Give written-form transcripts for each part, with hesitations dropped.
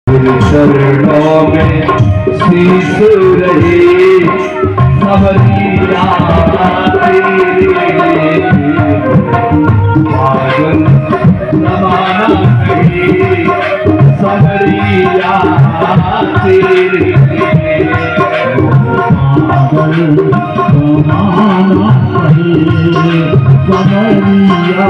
चरणों में शीश रहे सबरिया तेरे पागल जमाना कहे सबरिया तेरे पागल जमाना कहे सबरिया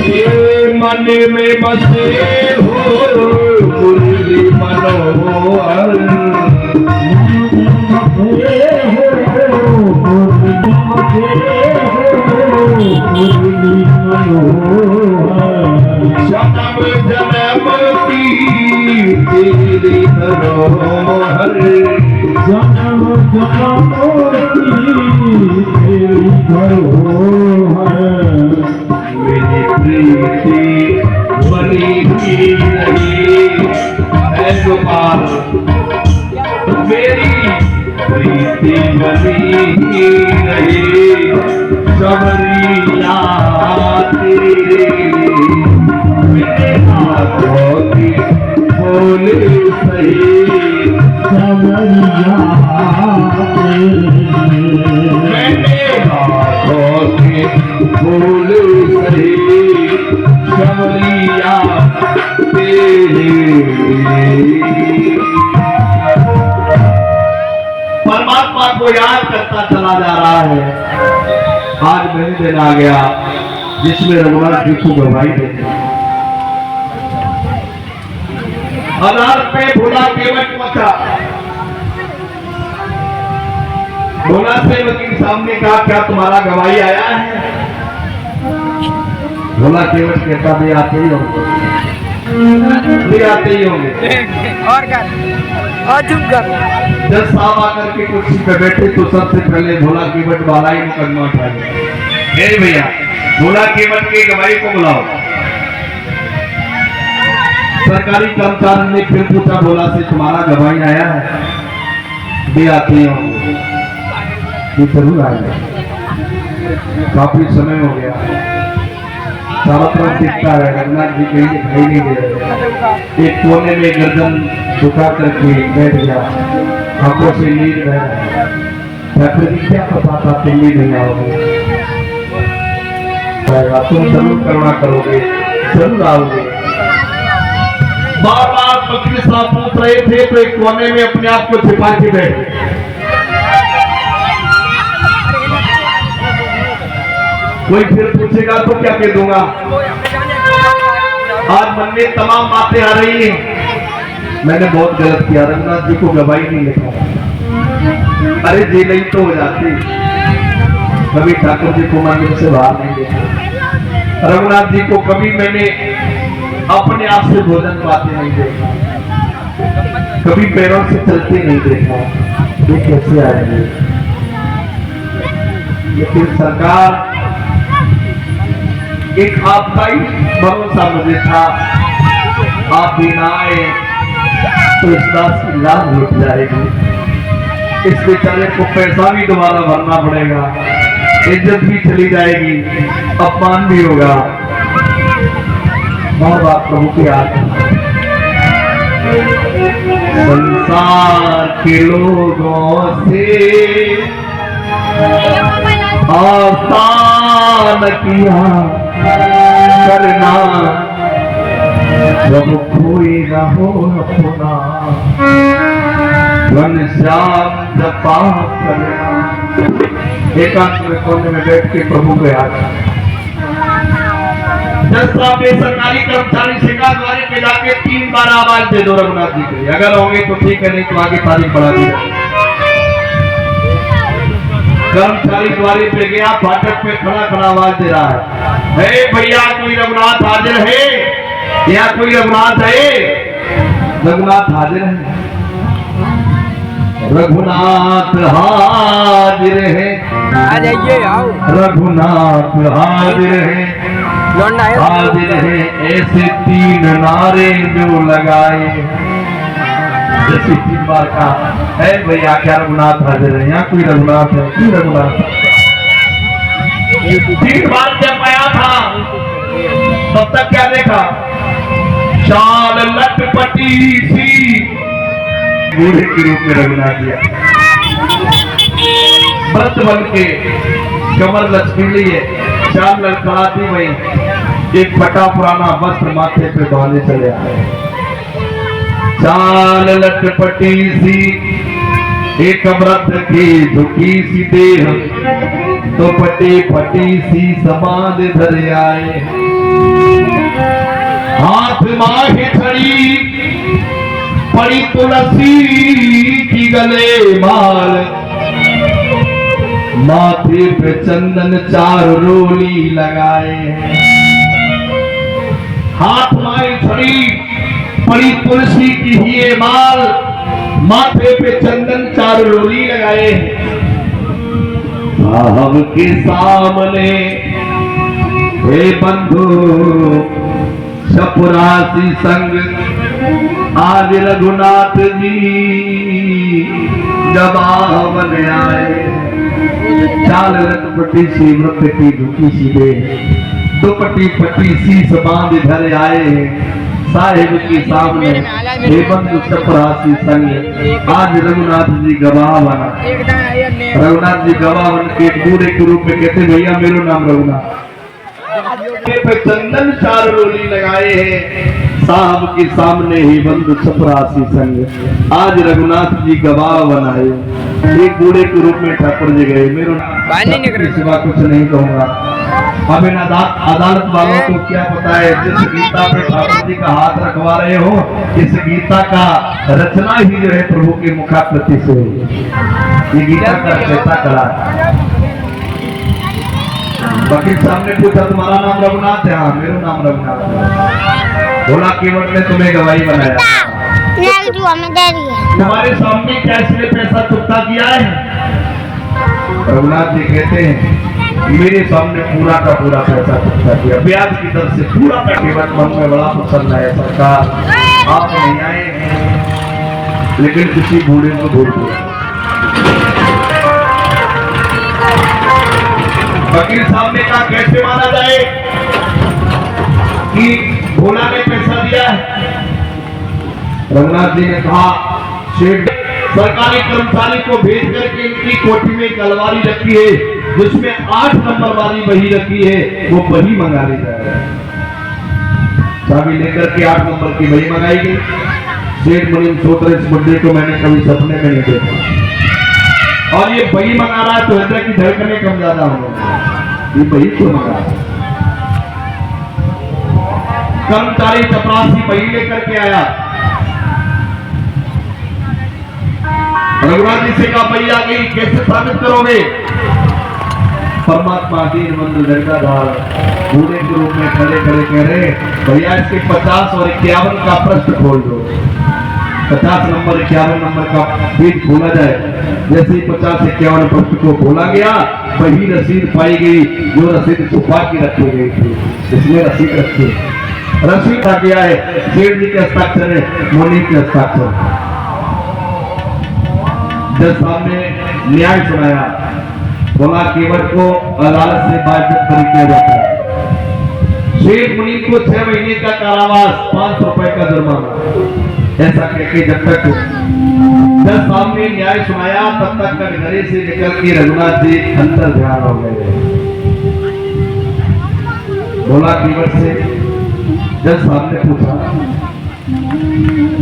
तेरे मन में बसे हो मुरली मनोहर जन्म जन्म की तेरी धरोहर जन्म जन्म की तेरी धरोहर मेरी प्रीति बनी ही रही है गोपाल मेरी प्रीति बनी ही रही सबरिया तेरे मेरे हाथों की बोले सही सबरिया मेरे हाथों की बोले सही सबरिया तेरे परमात्मा को याद करता चला जा रहा है। आज वही दिन आ गया जिसमें रघुनाथ जी को गवाही देते अदालत पे भोला केवट पहुंचा। भोला से वकील सामने कहा क्या तुम्हारा गवाही आया है? भोला केवट कहता भी आते ही होंगे भी आते ही होंगे और कर और चुप कर। जब साहब आकर के कुर्सी पे बैठे तो सबसे पहले भोला केवट वाला ही मुकदमा उठाया। नहीं भैया भोला केवट के गवाही को बुलाओ। सरकारी कर्मचारी ने फिर पूछा भोला से तुम्हारा गवाही आया है? भी आते ही होंगे ये जरूर आएगा। काफी समय हो गया चारों तरफ दिखता है रघुनाथ जी कहीं दिखाई नहीं दे रहे। एक कोने में गर्दन झुका करके बैठ गया आंखों से नींद बह रहा है। क्या पता था तुम भी नहीं आओगे तुम जरूर करुणा करोगे जरूर आओगे। बार बार वकील साहब पूछ रहे थे तो एक कोने में अपने आप को छिपा के बैठे। कोई फिर पूछेगा तो क्या कह दूंगा? आज मन में तमाम बातें आ रही हैं मैंने बहुत गलत किया रघुनाथ जी को गवाही नहीं लिखा। अरे जी नहीं तो हो जाती कभी ठाकुर जी को मंदिर से बाहर नहीं देखा रघुनाथ जी को कभी मैंने अपने आप से भोजन पाते नहीं देखा कभी पैरों से चलते नहीं देखा। ये कैसे आएंगे? लेकिन सरकार एक आपका ही भरोसा मुझे था आप भी ना आए तो इस दास की लाश लुट जाएगी। इस बेचारे को पैसा भी दोबारा भरना पड़ेगा इज्जत भी चली जाएगी अपमान भी होगा। माँ बाप प्रभु के हाथ संसार के लोगों से आसान किया करना जब कोई न हो अपना घनश्याम जपा करना। एकांत में कोने में बैठ के प्रभु को याद सरकारी कर्मचारी शिकायत द्वारे पे जाके 3 बार आवाज दे दो रघुनाथ जी के। अगर होंगे तो ठीक है नहीं तो आगे तारीख बढ़ा दी। कर्मचारी द्वारे पे गया, फाटक पे खड़ा खड़ा आवाज दे रहा है, हे भैया कोई रघुनाथ हाजिर है, यहाँ कोई रघुनाथ है? रघुनाथ हाजिर है, रघुनाथ हाजिर है, आ जाइए आओ रघुनाथ हाजिर है, लौंडा है हाजिर है। ऐसे 3 नारे जो लगाए, जैसे 3 बार का है भैया क्या रघुनाथ हाजिर है, यहाँ कोई रघुनाथ है, कोई रघुनाथ है। 3 बार जब आया था तब तक क्या देखा? शाल लटपटी सी बूढ़े के रूप में रघुनाथ दिया, व्रत बन के कमर लचकीली है, शाल लड़खड़ाती वही, एक फटा पुराना वस्त्र माथे पे बांधे चले आए। चाल लटपटी सी एक व्रत की झुकी सी देह, तो पटी फटी सी समाध धर आए। हाथ माहे छड़ी पड़ी तुलसी की गले माल, माथे पे चंदन 4 रोली लगाए। हाथ माए छड़ी पड़ी तुलसी की ही माल, माथे पे चंदन 4 रोली लगाए। साहब के सामने हे बंधु चपरासी संग, आज रघुनाथ जी गवावन आए। चाल लटपटी सी व्रत की झुकी सी दे, दुपट्टी पट्टी सी बांध धर आए। साहिब के सामने हे बंधु चपरासी संग, आज रघुनाथ जी गवावन। रघुनाथ जी गवावन के बूढ़े के रूप में कहते भैया मेरा नाम रघुनाथ, पे चंदन 4 रोली लगाए हैं। साहब के सामने ही बंधु चपरासी संग, आज रघुनाथ जी गवाह बनाए। एक बूढ़े के रूप में ठाकुर जी गए, मेरे सिवा कुछ नहीं कहूंगा। अब इन अदालत वालों को क्या पता है, जिस गीता पे ठाकुर जी का हाथ रखवा रहे हो, इस गीता का रचना ही जो है प्रभु के मुखाकृति से, ये गीता का रचयिता करा। वकील साहब ने पूछा तुम्हारा नाम रघुनाथ है? हाँ मेरा नाम रघुनाथ है। बोला केवट ने तुम्हें गवाही बनाया, तुम्हारे सामने कैश में पैसा चुकता किया है? रघुनाथ जी कहते हैं मेरे सामने पूरा का पूरा पैसा चुकता किया, ब्याज की दर से पूरा का। केवट मन में बड़ा पसंद है, सरकार आप नहीं आए, लेकिन किसी बूढ़े को भूल गए। वकील साहब ने कहा कैसे माना जाए कि भोला ने पैसा दिया है? रघुनाथ जी ने कहा शेठ सरकारी कर्मचारी को भेज करके इनकी कोठी में एक अलमारी रखी है, जिसमें 8 नंबर वाली बही रखी है, वो बही मंगा ली जाए। चाबी लेकर के 8 नंबर की बही मंगाई गई। शेठ मुनीम सोच इस बुड्ढे को मैंने कभी सपने में नहीं देखा, और ये बही मंगा रहा है तो हृदय की धड़कनें कम ज्यादा हो, ये बही क्यों मंगा? कर्मचारी चपरासी बही लेकर के आया। रघुनाथ जी से कहा बही आ गई, कैसे साबित करोगे? परमात्मा दीन बंधु जगदाधार बूढ़े के रूप में खड़े खड़े कह रहे भैया इसके 50 और 51 का प्रश्न खोल दो। 50 नंबर 51 नंबर का पेज खोला जाए, जैसे ही 50-51 प्रश्न को खोला गया वही रसीद पाई गई जो रसीद छुपा के रखी गई थी। इसमें रसीद रखी, रसीद आ गया है सेठ जी के हस्ताक्षर है, मोनी के हस्ताक्षर। जज साहब ने न्याय सुनाया, बोला केवट को अदालत से बाइज्जत बरी किया जाता है। शेख मुनि को 6 महीने का कारावास, 500 रुपए का जुर्माना। ऐसा कहकर जब तक जज साहब ने न्याय सुनाया तब तक कटघरे से निकल के रघुनाथ जी अंतर ध्यान हो गए। बोला केवट से, जज साहब ने पूछा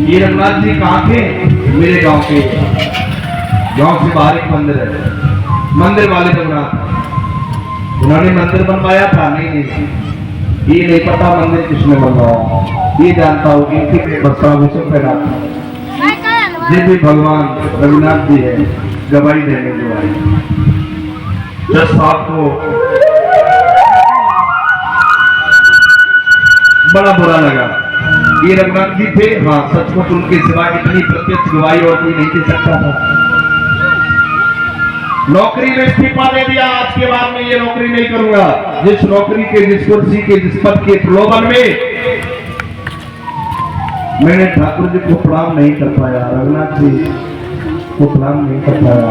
ये रघुनाथ जी कहाँ थे? मेरे गांव के, गांव से बाहर एक मंदिर है, मंदिर वाले रघुनाथ, उन्होंने मंदिर बनवाया था? नहीं, ये नहीं पता मंदिर किसने बनवाया, ये जानता हूँ इनके बस्त्राभूषण पहना ये भी भगवान रघुनाथ जी है, गवाही देने जो आए। जज साहब को बड़ा बुरा लगा। ये रघुनाथ जी थे, हाँ सचमुच उनके सिवा इतनी प्रत्यक्ष गवाही और कोई नहीं दे सकता था। नौकरी में इस्तीफा दे दिया, आज के बाद में ये नौकरी नहीं करूंगा। जिस नौकरी के, जिस कुर्सी के, जिस पद के प्रलोभन में मैंने ठाकुर जी को प्रणाम नहीं कर पाया, रघुनाथ जी को प्रणाम नहीं कर पाया,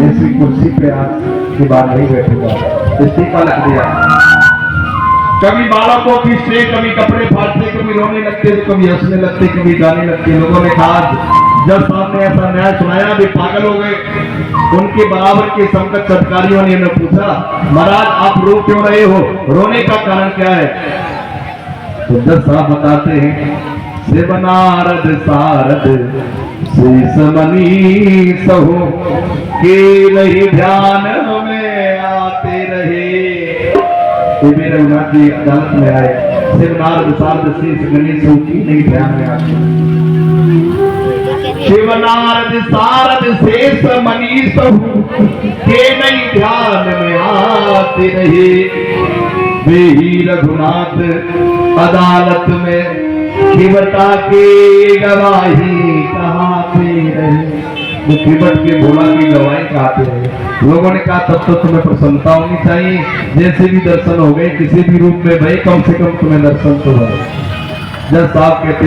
ऐसी कुर्सी पे आज के बाद नहीं बैठूंगा, इस्तीफा लिख दिया। कभी बालकों की से, कभी कपड़े फाड़ते, कभी रोने लगते, कभी हंसने लगते, कभी गाने लगते। लोगों ने कहा जज साहब ने ऐसा न्याय सुनाया, वे पागल हो गए। उनके बराबर के समकक्ष अधिकारियों ने उन्हें पूछा, महाराज आप रो क्यों रहे हो, रोने का कारण क्या है? तो जज साहब बताते हैं, शिव नारद सारद शेष मनीष हो के नहीं ध्यान हमें आते रहे। ये मेरे रघुनाथ जी अदालत में आए, शिव नारद सारद शेष गणेश हो की नहीं ध्यान में आते। शिव नारद सारद शेष मनीष हो के नहीं ध्यान में आते रहे। वे ही रघुनाथ अदालत में खिबटा के गवाही कहाते रहे। वो खिबट के भोला की गवाही कहते रहे। लोगों ने कहा तब तो तुम्हें प्रसन्नता होनी चाहिए, जैसे भी दर्शन हो गए, किसी भी रूप में भाई कम से कम तुम्हें दर्शन तो हो। जज साहब कहते